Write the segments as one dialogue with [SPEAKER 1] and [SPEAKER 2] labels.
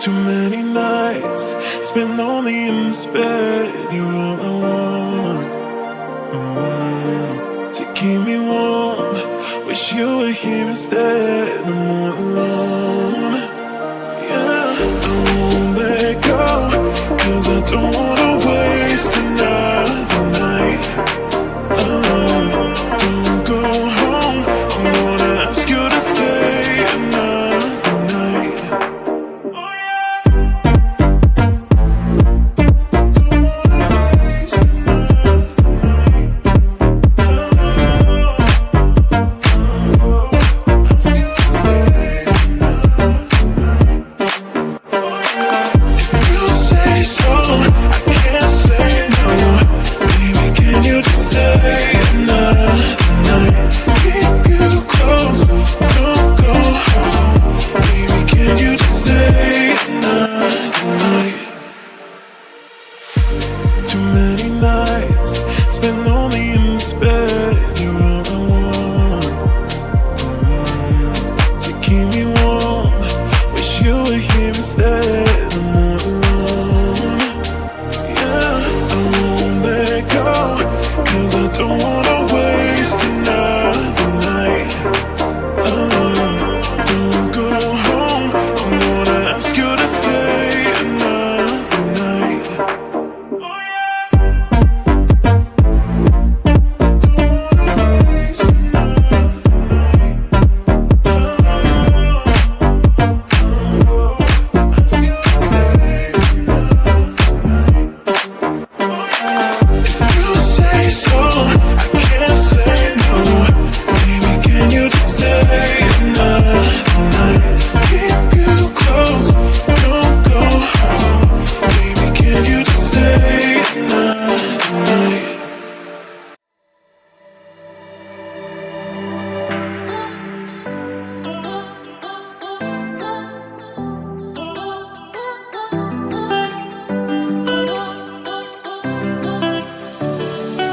[SPEAKER 1] Too many nights spent lonely in this bed. You're all I want, to keep me warm. Wish you were here instead. I'm not alone. Yeah, I won't let go, 'cause I don't wanna waste another night alone. Don't go home, I'm gonna ask you to stay another night. Too many nights spent lonely in this bed. You're all I want, to keep me warm. Wish you were here instead. I'm not alone. Yeah, I won't let go, 'cause I don't wanna waste another night alone. Don't go home, I'm gonna ask you to stay another night.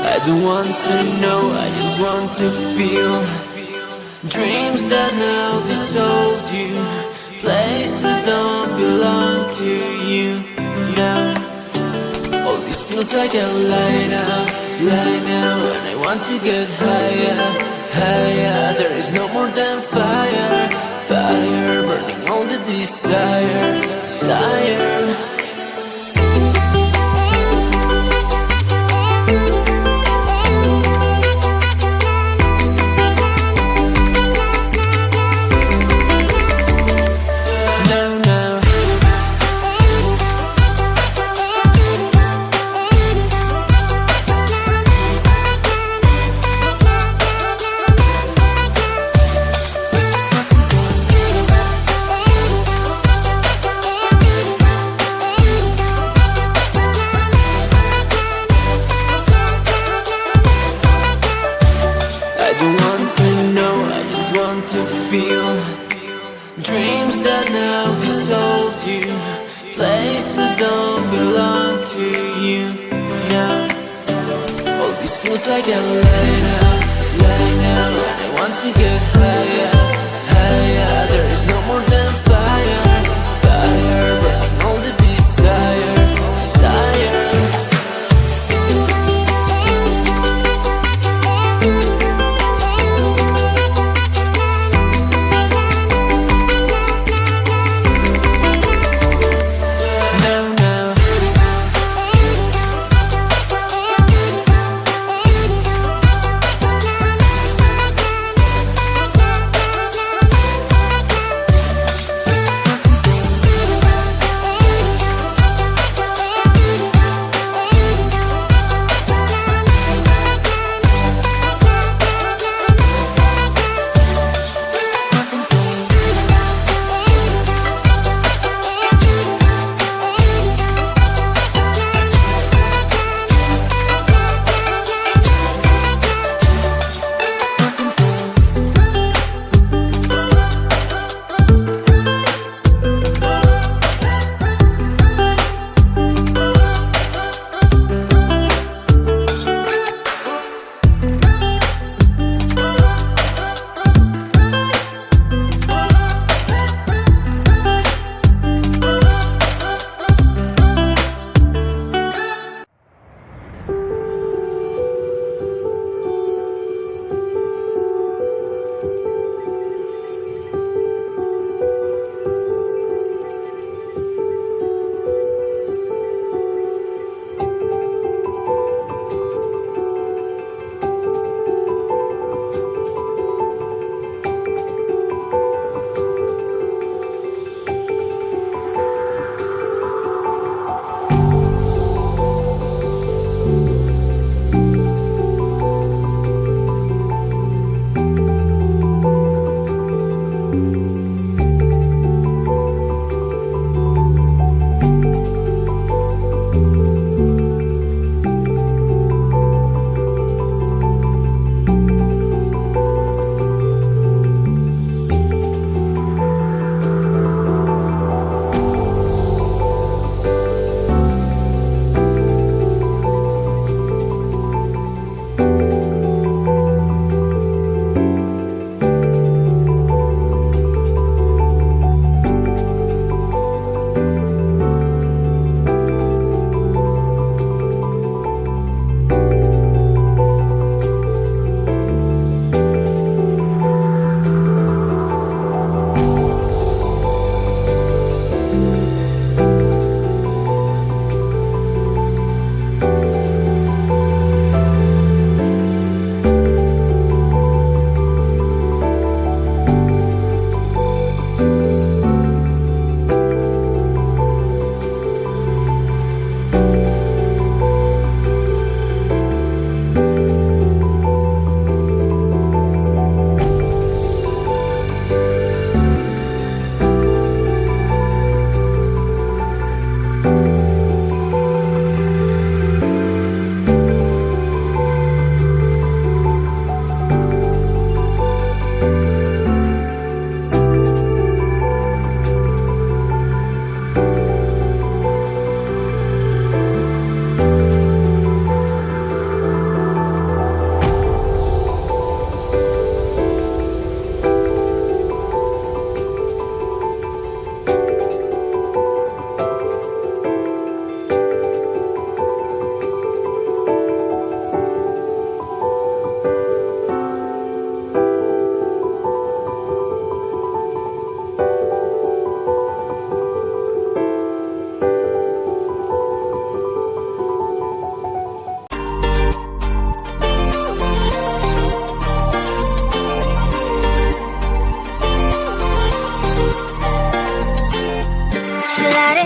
[SPEAKER 2] I don't want to know, I just want to feel. Dreams that now dissolve you. Places don't belong to you now. All this feels like a lie now. And I want to get higher, higher. There is no more than fire, fire, burning all the desire, desire. To feel dreams that now dissolve you. Places don't belong to you now. All this feels like a lie now. And I want to get higher, higher. There is no more than fire, fire, burning all the desire, desire.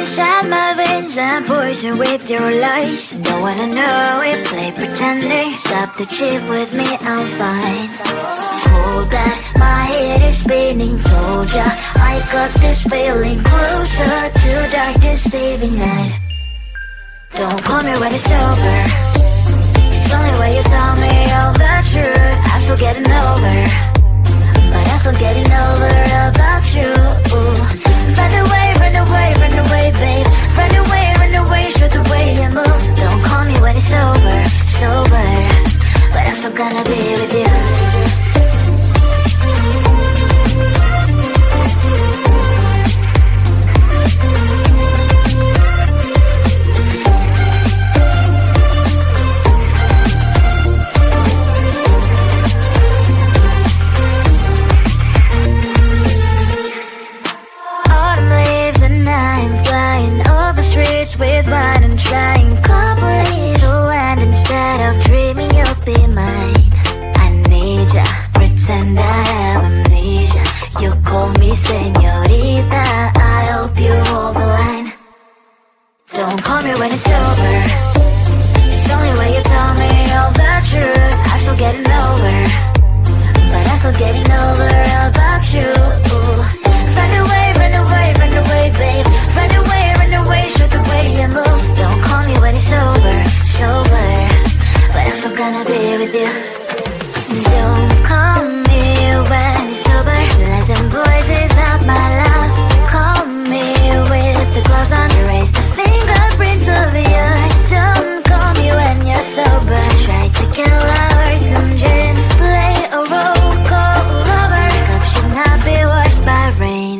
[SPEAKER 3] inside my veins and poison with your lies. Don't wanna know it, play pretending. Stop the chip with me, I'm fine. Hold back, my head is spinning. Told ya, I got this feeling closer to dark deceiving night. Don't call me when it's over. It's only when you tell me all the truth. I'm still getting over, but I'm still getting over about you. Run away, run away, run away, babe. Run away, show the way you move. Don't call me when it's over, sober, but I'm still gonna be with you. With wine and trying couples to land instead of dreaming you'll be mine. I need ya, pretend I have amnesia. You call me señorita, I hope you hold the line. Don't call me when it's over. It's only when you tell me all the truth. I'm still getting over, but I'm still getting over about you. Run away, run away, run away, babe. Run away, show the way you move. Don't call me when it's over, sober, but I'm still gonna be with you. Don't call me when it's over. Lies and boys is not my love. Call me with the gloves on. Erase the fingerprints of yours. Don't call me when you're sober. Try to kill hours, some gin. Play a role, call lover. Cup should not be washed by rain.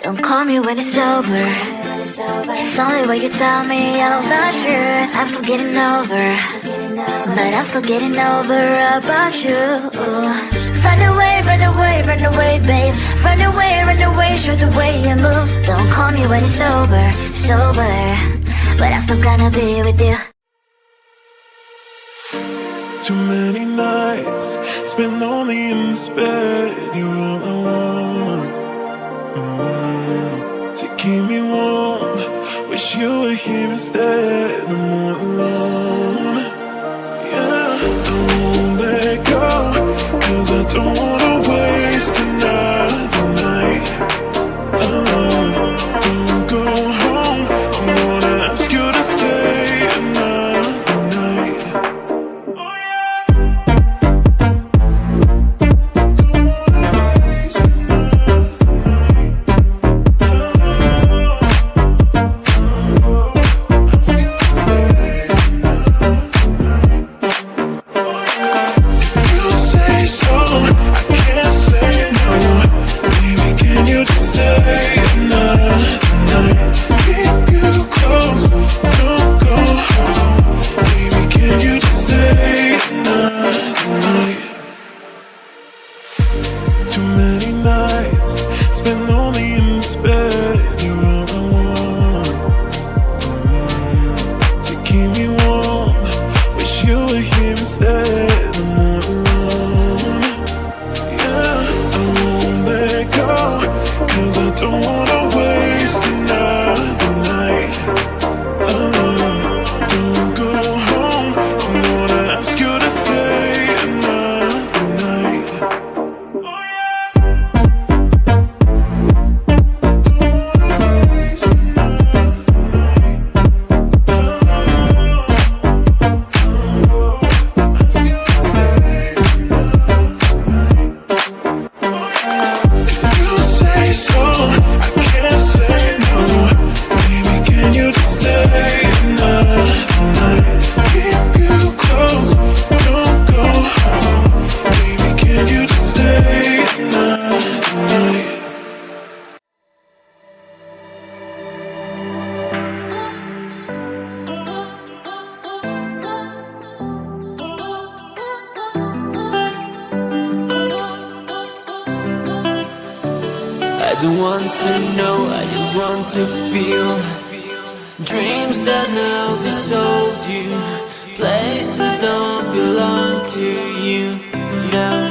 [SPEAKER 3] Don't call me when it's over. It's only when you tell me all the truth. I'm still getting over, but I'm still getting over about you. Run away, run away, run away, babe. Run away, show the way you move. Don't call me when it's over, sober, but I'm still gonna be with you.
[SPEAKER 1] Too many nights spent lonely in this bed. You're all I want. To keep me warm, wish you were here instead. I'm not alone. Yeah, I won't let go, 'cause I don't wanna waste another night alone. Don't go home, I'm gonna ask you to stay another night. Oh yeah. Don't wanna waste another night.
[SPEAKER 2] don't want to know, I just want to feel. Dreams that now dissolves you. Places don't belong to you now.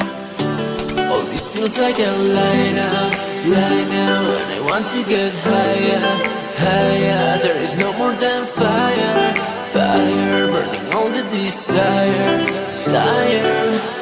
[SPEAKER 2] All this feels like a lie now. And I want to get higher, higher. There is no more than fire, fire burning all the desire, desire.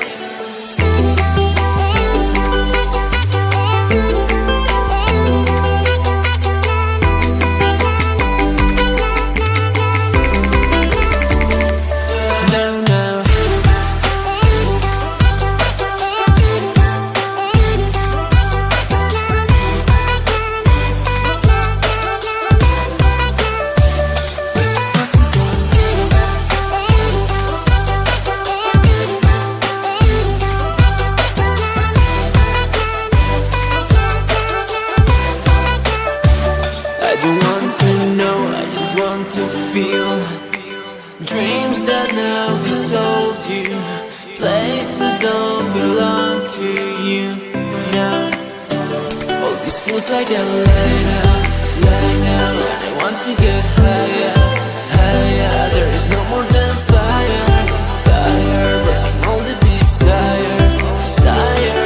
[SPEAKER 2] I don't want to know, I just want to feel dreams that now dissolve you. Places don't belong to you now. All this feels like a lie now, lie now. And I want to get higher, higher. There is no more than fire, fire burning all the desire, desire.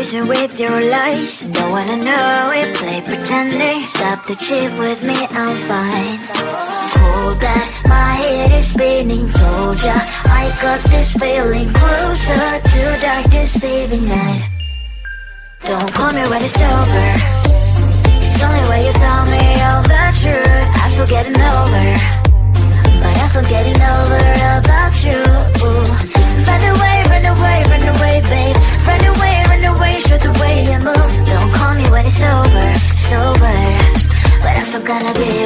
[SPEAKER 3] confusion with your lies. Don't wanna know it, play pretending. Stop the cheat with me, I'm fine. Hold that, my head is spinning. Told ya, I got this feeling closer to dark deceiving night. Don't call me when it's over. It's the only way you tell me all the truth. I'm still getting over, but I'm still getting over about you. Run away, run away, run away, babe. Run away, show the way you move. Don't call me when it's over, sober, but I'm still gonna be